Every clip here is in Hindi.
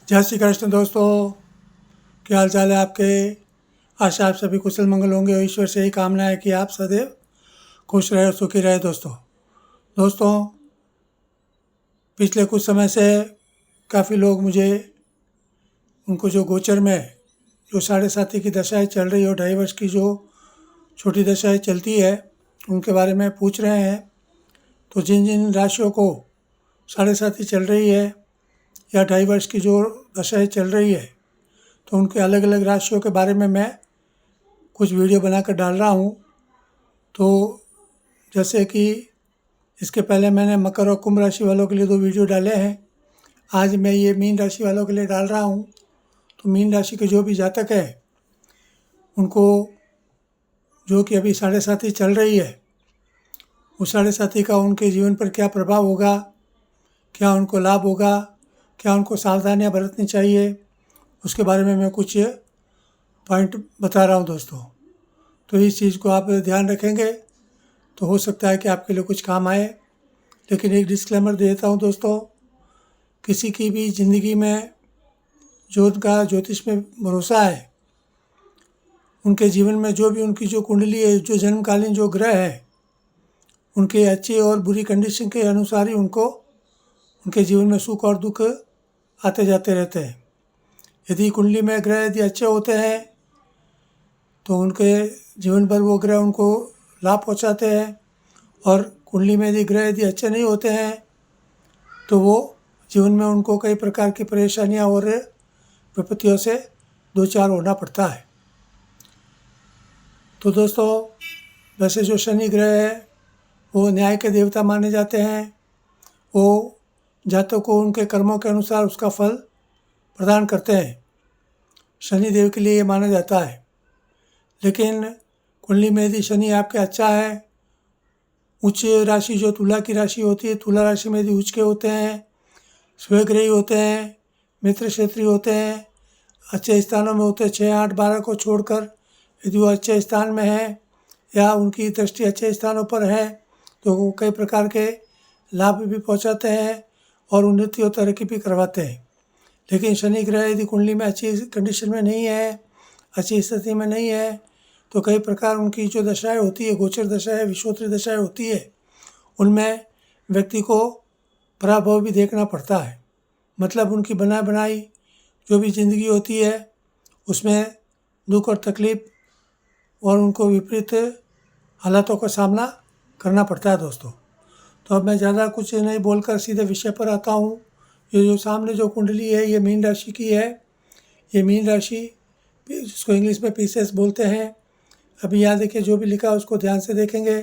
जय श्री कृष्ण दोस्तों, क्या हाल चाल है आपके। आशा आप सभी कुशल मंगल होंगे और ईश्वर से ही कामना है कि आप सदैव खुश रहे और सुखी रहे। दोस्तों पिछले कुछ समय से काफ़ी लोग मुझे उनको जो गोचर में जो साढ़े साथी की दशाएं चल रही है और 2.5 वर्ष की जो छोटी दशाएं चलती है उनके बारे में पूछ रहे हैं। तो जिन जिन राशियों को साढ़े साथी चल रही है या 2.5 वर्ष की जो दशाएं चल रही है तो उनके अलग अलग राशियों के बारे में मैं कुछ वीडियो बनाकर डाल रहा हूँ। तो जैसे कि इसके पहले मैंने मकर और कुंभ राशि वालों के लिए 2 वीडियो डाले हैं। आज मैं ये मीन राशि वालों के लिए डाल रहा हूँ। तो मीन राशि के जो भी जातक है उनको जो कि अभी साढ़े साथी चल रही है उस साढ़े साथी का उनके जीवन पर क्या प्रभाव होगा, क्या उनको लाभ होगा, क्या उनको सावधानियाँ बरतनी चाहिए, उसके बारे में मैं कुछ पॉइंट बता रहा हूँ दोस्तों। तो इस चीज़ को आप ध्यान रखेंगे तो हो सकता है कि आपके लिए कुछ काम आए। लेकिन एक डिस्क्लेमर देता हूँ दोस्तों, किसी की भी ज़िंदगी में जो उनका ज्योतिष में भरोसा है, उनके जीवन में जो भी उनकी जो कुंडली है, जो जन्मकालीन जो ग्रह है, उनके अच्छी और बुरी कंडीशन के अनुसार ही उनको उनके जीवन में सुख और दुख आते जाते रहते हैं। यदि कुंडली में ग्रह यदि अच्छे होते हैं तो उनके जीवन भर वो ग्रह उनको लाभ पहुंचाते हैं, और कुंडली में यदि ग्रह यदि अच्छे नहीं होते हैं तो वो जीवन में उनको कई प्रकार की परेशानियां और विपत्तियों से दो चार होना पड़ता है। तो दोस्तों वैसे जो शनि ग्रह है वो न्याय के देवता माने जाते हैं। वो जातकों को उनके कर्मों के अनुसार उसका फल प्रदान करते हैं। शनि देव के लिए ये माना जाता है। लेकिन कुंडली में यदि शनि आपके अच्छा है, उच्च राशि जो तुला की राशि होती है, तुला राशि में यदि उच्च के होते हैं, स्वग्रही होते हैं, मित्र क्षेत्रीय होते हैं, अच्छे स्थानों में होते हैं, 6, 8, 12 को छोड़कर यदि वो अच्छे स्थान में है या उनकी दृष्टि अच्छे स्थानों पर है तो वो कई प्रकार के लाभ भी पहुंचाते हैं और उन्नति और तरक्की भी करवाते हैं। लेकिन शनि ग्रह यदि कुंडली में अच्छी कंडीशन में नहीं है, अच्छी स्थिति में नहीं है, तो कई प्रकार उनकी जो दशाएं होती है, गोचर दशाएं, विषोत्तरी दशाएं होती है, उनमें व्यक्ति को पराभव भी देखना पड़ता है। मतलब उनकी बना बनाई जो भी ज़िंदगी होती है उसमें दुख और तकलीफ और उनको विपरीत हालातों का सामना करना पड़ता है दोस्तों। तो अब मैं ज़्यादा कुछ नहीं बोलकर सीधे विषय पर आता हूँ। ये जो सामने जो कुंडली है ये मीन राशि की है। ये मीन राशि जिसको इंग्लिश में पीसेस बोलते हैं। अभी यहाँ देखिए जो भी लिखा है उसको ध्यान से देखेंगे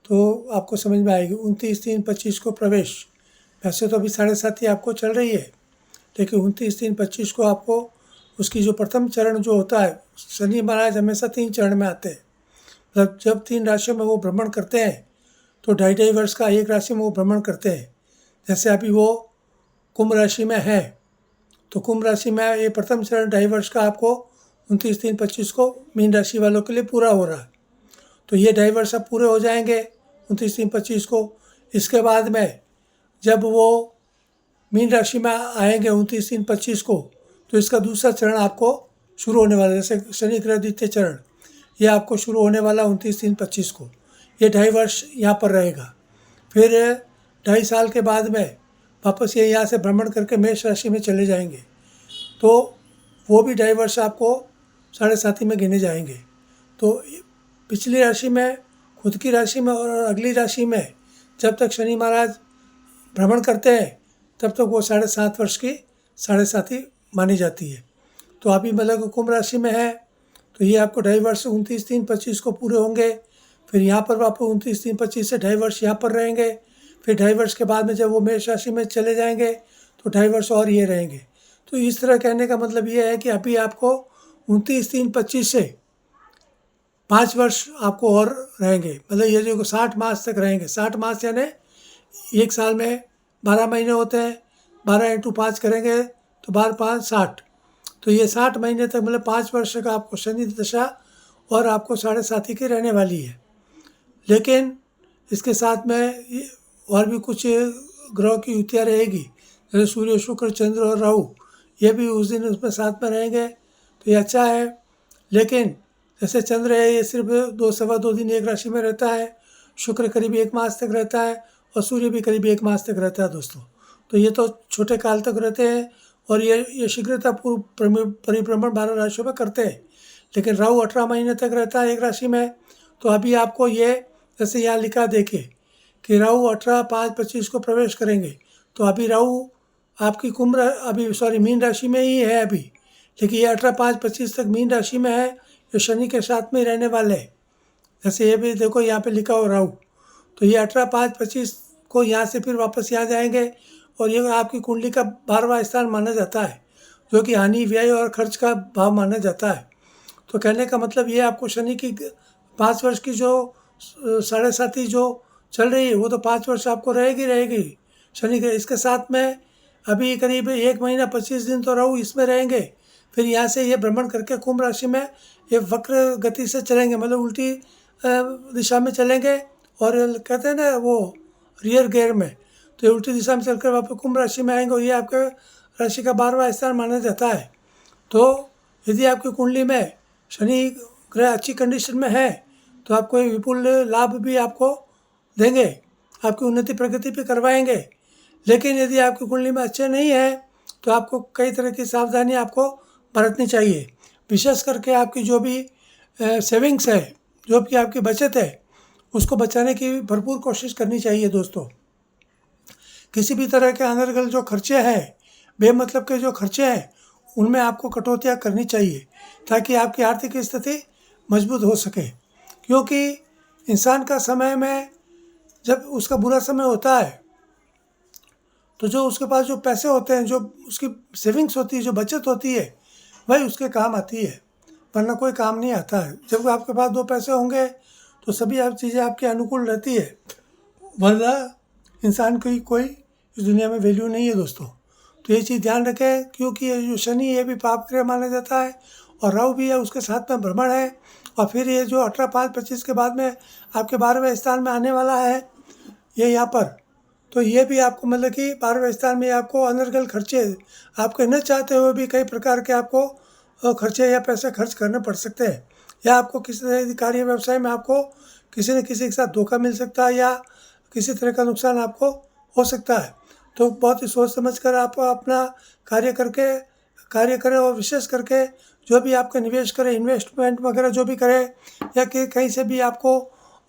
तो आपको समझ में आएगी। 29/3/25 को प्रवेश, वैसे तो अभी साढ़े साथी आपको चल रही है, लेकिन 29/3/25 को आपको उसकी जो प्रथम चरण जो होता है, शनि महाराज हमेशा 3 चरण में आते हैं। मतलब जब 3 राशियों में वो भ्रमण करते हैं तो 2.5 वर्ष का एक राशि में वो भ्रमण करते हैं। जैसे अभी वो कुंभ राशि में है तो कुंभ राशि में ये प्रथम चरण 2.5 वर्ष का आपको 29/3/25 को मीन राशि वालों के लिए पूरा हो रहा है। तो ये 2.5 वर्ष अब पूरे हो जाएंगे 29/3/25 को। इसके बाद में जब वो मीन राशि में आएंगे 29/3/25 को तो इसका दूसरा चरण आपको शुरू होने वाला है। जैसे शनि ग्रह द्वितीय चरण ये आपको शुरू होने वाला 29/3/25 को। ये 2.5 वर्ष यहाँ पर रहेगा। फिर 2.5 साल के बाद में वापस ये यहाँ से भ्रमण करके मेष राशि में चले जाएंगे तो वो भी 2.5 वर्ष आपको साढ़े साथी में गिने जाएंगे। तो पिछली राशि में, खुद की राशि में और अगली राशि में जब तक शनि महाराज भ्रमण करते हैं तब तक वो 7.5 वर्ष की साढ़े साथी मानी जाती है। तो अभी मतलब कुंभ राशि में है तो ये आपको 2.5 वर्ष 29/3/25 को पूरे होंगे। फिर यहाँ पर वापस 29/3/25 से 2.5 वर्ष यहाँ पर रहेंगे। फिर 2.5 वर्ष के बाद में जब वो मेष राशि में चले जाएंगे तो 2.5 वर्ष और ये रहेंगे। तो इस तरह कहने का मतलब ये है कि अभी आपको 29/3/25 से 5 वर्ष आपको और रहेंगे। मतलब ये जो 60 मास तक रहेंगे। 60 मास यानी एक साल में 12 महीने होते हैं, 12 × 5 करेंगे तो 12 × 5 = 60। तो ये 60 महीने तक मतलब 5 वर्ष का आपको शनि दशा और आपको साढ़े साथी की रहने वाली है। लेकिन इसके साथ में और भी कुछ ग्रहों की युतियाँ रहेगी। जैसे सूर्य, शुक्र, चंद्र और राहु, ये भी उस दिन उसमें साथ में रहेंगे तो ये अच्छा है। लेकिन जैसे चंद्र है ये सिर्फ 2 सवा 2 दिन एक राशि में रहता है, शुक्र करीब 1 मास तक रहता है और सूर्य भी करीब 1 मास तक रहता है दोस्तों। तो ये तो छोटे काल तक रहते हैं और ये शीघ्रतापूर्व परिभ्रमण 12 राशियों में करते हैं। लेकिन राहु 18 महीने तक रहता है एक राशि में। तो अभी आपको ये जैसे यहाँ लिखा देखिए कि राहु 18/5/25 को प्रवेश करेंगे। तो अभी राहु आपकी मीन राशि में ही है अभी, लेकिन ये 18/5/25 तक मीन राशि में है, जो शनि के साथ में रहने वाले हैं। जैसे ये भी देखो यहाँ पे लिखा हो राहु, तो ये 18/5/25 को यहाँ से फिर वापस यहाँ जाएंगे और ये आपकी कुंडली का 12वां स्थान माना जाता है, जो कि हानि व्यय और खर्च का भाव माना जाता है। तो कहने का मतलब ये आपको शनि की 5 वर्ष की जो 7.5 जो चल रही है वो तो 5 वर्ष आपको रहेगी शनि के। इसके साथ में अभी करीब 1 महीना 25 दिन तो राहु इसमें रहेंगे, फिर यहाँ से ये भ्रमण करके कुंभ राशि में ये वक्र गति से चलेंगे, मतलब उल्टी दिशा में चलेंगे और कहते हैं ना वो रियर गियर में, तो ये उल्टी दिशा में चलकर वापस कुंभ राशि में आएंगे और ये आपके राशि का 12वां स्थान माना जाता है। तो यदि आपकी कुंडली में शनि ग्रह अच्छी कंडीशन में है तो आपको एक विपुल लाभ भी आपको देंगे, आपकी उन्नति प्रगति भी करवाएंगे। लेकिन यदि आपकी कुंडली में अच्छे नहीं है तो आपको कई तरह की सावधानी आपको बरतनी चाहिए। विशेष करके आपकी जो भी सेविंग्स है, जो भी आपकी बचत है, उसको बचाने की भरपूर कोशिश करनी चाहिए दोस्तों। किसी भी तरह के अनर्गल जो खर्चे हैं, बेमतलब के जो खर्चे हैं, उनमें आपको कटौतियाँ करनी चाहिए ताकि आपकी आर्थिक स्थिति मजबूत हो सके। क्योंकि इंसान का समय में जब उसका बुरा समय होता है तो जो उसके पास जो पैसे होते हैं, जो उसकी सेविंग्स होती है, जो बचत होती है, वही उसके काम आती है, वरना कोई काम नहीं आता है। जब आपके पास 2 पैसे होंगे तो सभी चीज़ें आपके अनुकूल रहती है, वरना इंसान की कोई इस दुनिया में वैल्यू नहीं है दोस्तों। तो ये चीज़ ध्यान रखें, क्योंकि ये जो शनि ये भी पाप ग्रह माना जाता है और राहु भी है, उसके साथ में भ्रमण है। और फिर ये जो 18/5/25 के बाद में आपके 12वें स्थान में आने वाला है ये यहाँ पर, तो ये भी आपको मतलब कि 12वें स्थान में आपको अनर्गल खर्चे, आपके न चाहते हुए भी कई प्रकार के आपको खर्चे या पैसे खर्च करने पड़ सकते हैं, या आपको किसी कार्य व्यवसाय में आपको किसी न किसी के साथ धोखा मिल सकता है या किसी तरह का नुकसान आपको हो सकता है। तो बहुत ही सोच समझ कर आप अपना कार्य करें और विशेष करके जो भी आपका निवेश करें, इन्वेस्टमेंट वगैरह जो भी करें, या कि कहीं से भी आपको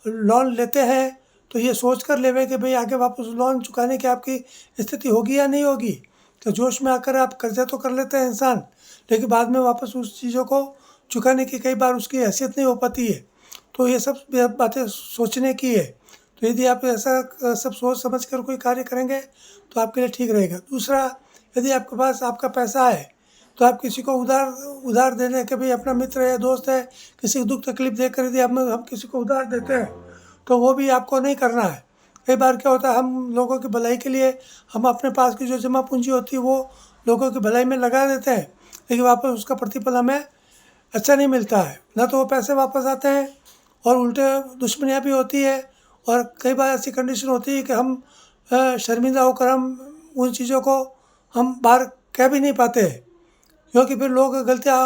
लोन लेते हैं तो ये सोच कर लेवे कि भाई आगे वापस लोन चुकाने की आपकी स्थिति होगी या नहीं होगी। तो जोश में आकर आप कर्जा तो कर लेते हैं इंसान, लेकिन बाद में वापस उस चीज़ों को चुकाने की कई बार उसकी हैसियत नहीं हो पाती है। तो ये सब बातें सोचने की है। तो यदि आप ऐसा सब सोच समझ कर कोई कार्य करेंगे तो आपके लिए ठीक रहेगा। दूसरा, यदि आपके पास आपका पैसा है तो आप किसी को उधार देने के, भाई अपना मित्र है, दोस्त है, किसी को दुख तकलीफ देकर यदि हम किसी को उधार देते हैं तो वो भी आपको नहीं करना है। कई बार क्या होता है, हम लोगों की भलाई के लिए हम अपने पास की जो जमा पूंजी होती है वो लोगों की भलाई में लगा देते हैं, लेकिन वापस उसका प्रतिफल हमें अच्छा नहीं मिलता है। ना तो वो पैसे वापस आते हैं और उल्टे दुश्मनियाँ भी होती है। और कई बार ऐसी कंडीशन होती है कि हम शर्मिंदा होकर हम उन चीज़ों को हम बाहर कह भी नहीं पाते, क्योंकि फिर लोग गलतियाँ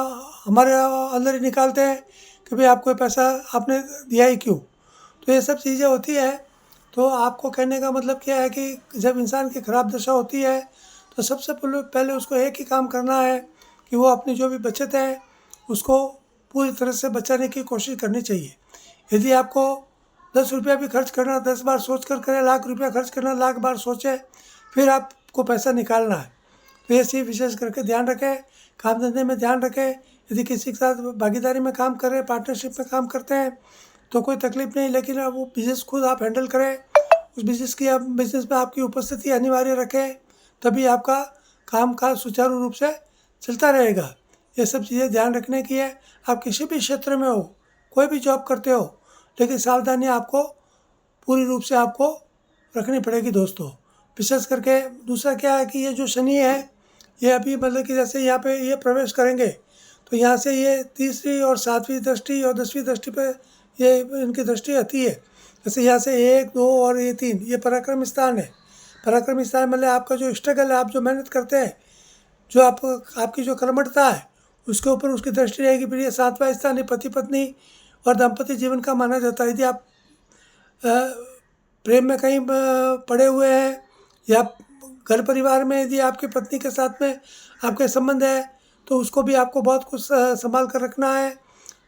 हमारे अंदर ही निकालते हैं कि भाई आपको पैसा आपने दिया ही क्यों। तो ये सब चीज़ें होती है। तो आपको कहने का मतलब क्या है कि जब इंसान की खराब दशा होती है तो सबसे पहले उसको एक ही काम करना है कि वो अपनी जो भी बचत है उसको पूरी तरह से बचाने की कोशिश करनी चाहिए। यदि आपको 10 रुपया भी खर्च करना 10 बार सोच कर करें, लाख रुपया खर्च करना लाख बार सोचें, फिर आपको पैसा निकालना है। तो ये चीज़ विशेष करके ध्यान रखें, काम धंधे में ध्यान रखें। यदि किसी के साथ भागीदारी में काम करें, पार्टनरशिप में काम करते हैं तो कोई तकलीफ नहीं, लेकिन अब वो बिज़नेस खुद आप हैंडल करें, उस बिज़नेस में आपकी उपस्थिति अनिवार्य रखें, तभी आपका काम काज सुचारू रूप से चलता रहेगा। ये सब चीज़ें ध्यान रखने की है। आप किसी भी क्षेत्र में हो, कोई भी जॉब करते हो, लेकिन सावधानी आपको पूरी रूप से आपको रखनी पड़ेगी दोस्तों। विशेष करके दूसरा क्या है कि ये जो शनि है ये अभी मतलब कि जैसे यहाँ पे ये प्रवेश करेंगे तो यहाँ से ये तीसरी और 7वीं दृष्टि और 10वीं दृष्टि पे ये इनकी दृष्टि आती है। जैसे यहाँ से 1, 2 और ये 3, ये पराक्रम स्थान है। पराक्रम स्थान मतलब आपका जो स्ट्रगल है, आप जो मेहनत करते हैं, जो आपकी जो कर्मठता है उसके ऊपर उसकी दृष्टि रहेगी। फिर ये 7वां स्थान ही पति पत्नी और दाम्पत्य जीवन का माना जाता है। यदि आप प्रेम में कहीं पड़े हुए हैं या घर परिवार में यदि आपकी पत्नी के साथ में आपके संबंध है तो उसको भी आपको बहुत कुछ संभाल कर रखना है।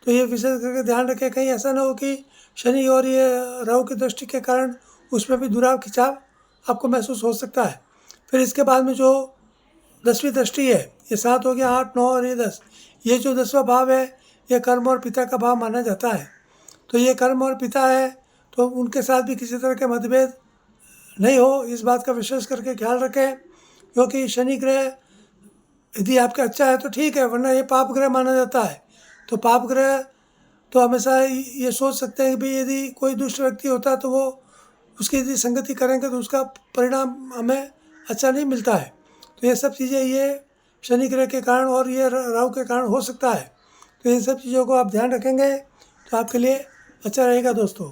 तो ये विशेष करके ध्यान रखें, कहीं ऐसा ना हो कि शनि और ये राहु की दृष्टि के कारण उसमें भी दुराव खिंचाव आपको महसूस हो सकता है। फिर इसके बाद में जो 10वीं दृष्टि है, ये 7 हो गया, 8, 9 और ये 10, ये जो 10वां भाव है ये कर्म और पिता का भाव माना जाता है। तो ये कर्म और पिता है तो उनके साथ भी किसी तरह के मतभेद नहीं हो, इस बात का विशेष करके ख्याल रखें। क्योंकि शनि ग्रह यदि आपका अच्छा है तो ठीक है, वरना ये पाप ग्रह माना जाता है। तो पाप ग्रह तो हमेशा ये सोच सकते हैं कि भाई यदि कोई दुष्ट व्यक्ति होता है तो वो उसकी यदि संगति करेंगे तो उसका परिणाम हमें अच्छा नहीं मिलता है। तो ये सब चीज़ें ये शनि ग्रह के कारण और ये राहु के कारण हो सकता है। तो इन सब चीज़ों को आप ध्यान रखेंगे तो आपके लिए अच्छा रहेगा दोस्तों।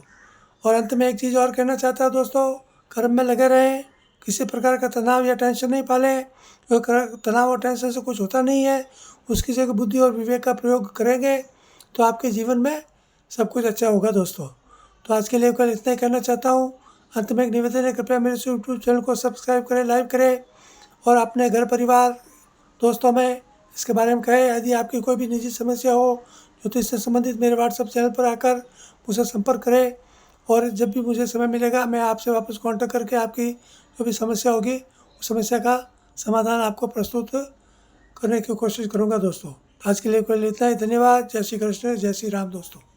और अंत में एक चीज़ और कहना चाहता हूँ दोस्तों, कर्म में लगे रहें, किसी प्रकार का तनाव या टेंशन नहीं पालें, क्योंकि तनाव और टेंशन से कुछ होता नहीं है। उसकी जगह बुद्धि और विवेक का प्रयोग करेंगे तो आपके जीवन में सब कुछ अच्छा होगा दोस्तों। तो आज के लिए कल इतना ही कहना चाहता हूँ। अंत में एक निवेदन है, कृपया मेरे यूट्यूब चैनल को सब्सक्राइब करें, लाइक करें और अपने घर परिवार दोस्तों में इसके बारे में कहें। यदि आपकी कोई भी निजी समस्या हो तो इससे संबंधित मेरे व्हाट्सएप चैनल पर आकर मुझसे संपर्क करें और जब भी मुझे समय मिलेगा मैं आपसे वापस कांटेक्ट करके आपकी जो भी समस्या होगी उस समस्या का समाधान आपको प्रस्तुत करने की कोशिश करूंगा दोस्तों। आज के लिए केवल इतना ही। धन्यवाद। जय श्री कृष्ण, जय श्री राम दोस्तों।